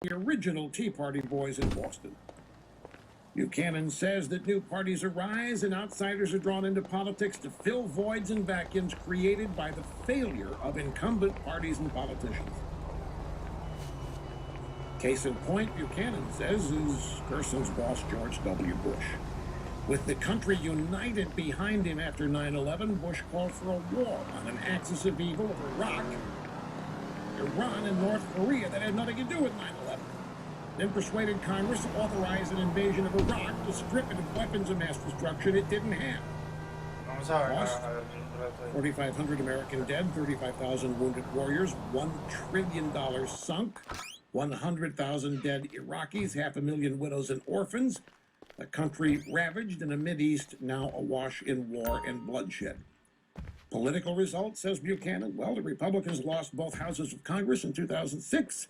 the original Tea Party boys in Boston. Buchanan says that new parties arise and outsiders are drawn into politics to fill voids and vacuums created by the failure of incumbent parties and politicians. Case in point, Buchanan says, is Gerson's boss, George W. Bush. With the country united behind him after 9/11, Bush called for a war on an axis of evil of Iraq, Iran, and North Korea that had nothing to do with 9/11. Then persuaded Congress to authorize an invasion of Iraq to strip it of weapons of mass destruction it didn't have. Cost, 4,500 American dead, 35,000 wounded warriors, $1 trillion sunk, 100,000 dead Iraqis, 500,000 widows and orphans, a country ravaged and a Mideast now awash in war and bloodshed. Political results, says Buchanan, well, the Republicans lost both houses of Congress in 2006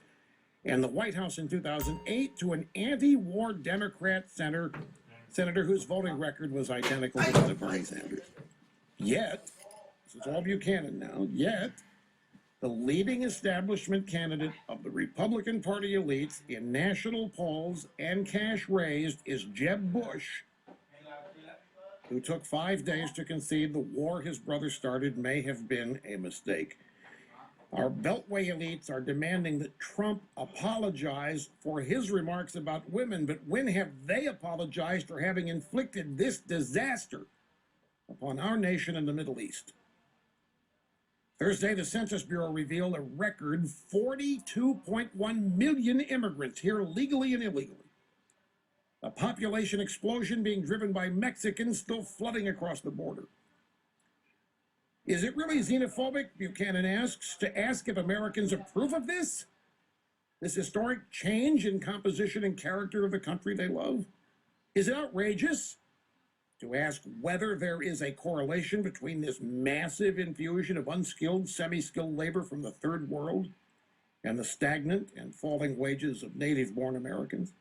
and the White House in 2008 to an anti-war Democrat senator whose voting record was identical to that of Bernie Sanders. Yet, this is all Buchanan now, yet, the leading establishment candidate of the Republican Party elites in national polls and cash raised is Jeb Bush, who took 5 days to concede the war his brother started may have been a mistake. Our Beltway elites are demanding that Trump apologize for his remarks about women, but when have they apologized for having inflicted this disaster upon our nation in the Middle East? Thursday, the Census Bureau revealed a record 42.1 million immigrants here legally and illegally. A population explosion being driven by Mexicans still flooding across the border. Is it really xenophobic, Buchanan asks, to ask if Americans approve of this? This historic change in composition and character of the country they love? Is it outrageous to ask whether there is a correlation between this massive infusion of unskilled, semi-skilled labor from the third world and the stagnant and falling wages of native-born Americans?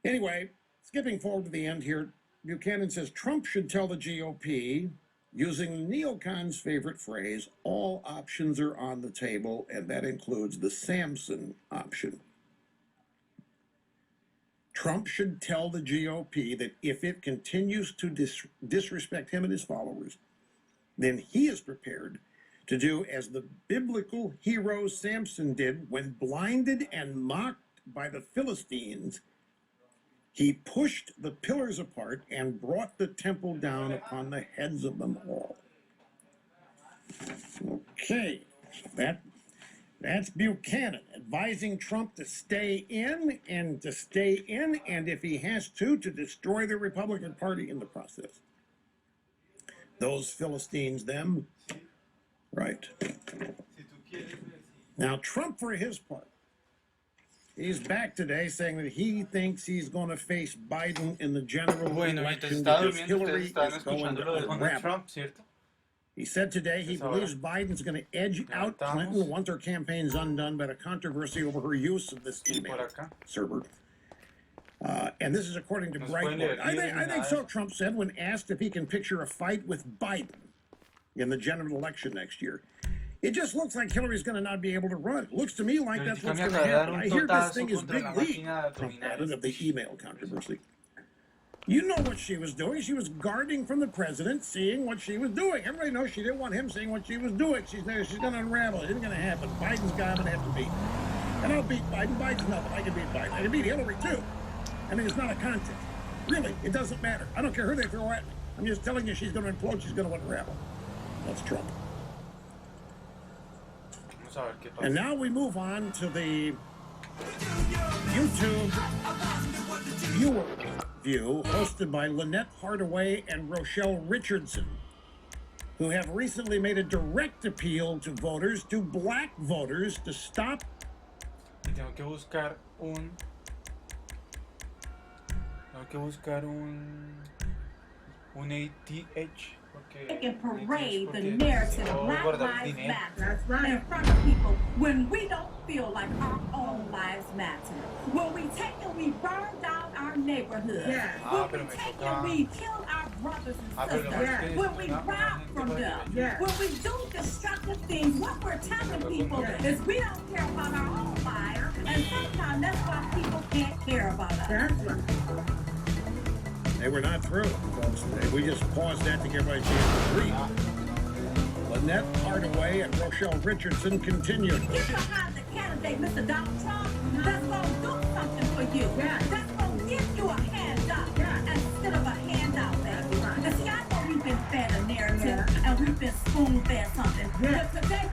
Anyway, skipping forward to the end here, Buchanan says Trump should tell the GOP, using the neocons' favorite phrase, all options are on the table, and that includes the Samson option. Trump should tell the GOP that if it continues to disrespect him and his followers, then he is prepared to do as the biblical hero Samson did when blinded and mocked by the Philistines. He pushed the pillars apart and brought the temple down upon the heads of them all. Okay, that's Buchanan advising Trump to stay in, and if he has to destroy the Republican Party in the process. Those Philistines, them, right. Now, Trump, for his part, he's back today saying that he thinks he's going to face Biden in the general election because Hillary is going to unravel. He said today he believes Biden's going to edge out Clinton once her campaign's undone by the controversy over her use of this email server. And this is according to Breitbart. I think so, Trump said when asked if he can picture a fight with Biden in the general election next year. It just looks like Hillary's going to not be able to run. It looks to me like that's what's going to happen. I hear this thing is big league, Trump added, of the email controversy. You know what she was doing. She was guarding from the president, seeing what she was doing. Everybody knows she didn't want him seeing what she was doing. She's going to unravel. It isn't going to happen. Biden's guy I'm going to have to beat. And I'll beat Biden. Biden's nothing. I can beat Biden. I can beat Hillary, too. I mean, it's not a contest. Really, it doesn't matter. I don't care who they throw at me. I'm just telling you she's going to implode. She's going to unravel. That's Trump. And now we move on to the YouTube viewer view hosted by Lynette Hardaway and Rochelle Richardson, who have recently made a direct appeal to voters, to black voters, to stop. Tengo que buscar un ATH. They can parade the narrative Black Lives Matter in front of people when we don't feel like our own lives matter. When we take and we burn down our neighborhoods. When we take and we kill our brothers and sisters. When we rob from them. When we do destructive things, what we're telling people is we don't care about our own fire and us. That's right. They were not through, folks. We just paused that to give everybody a chance to breathe. Lynette Hardaway and Rochelle Richardson continued. Get behind the candidate, Mr. Donald Trump. That's going to do something for you. Yeah. That's going to give you a handout instead of a handout, baby. And see, I know we've been fed a narrative and we've been spoon-fed something. But today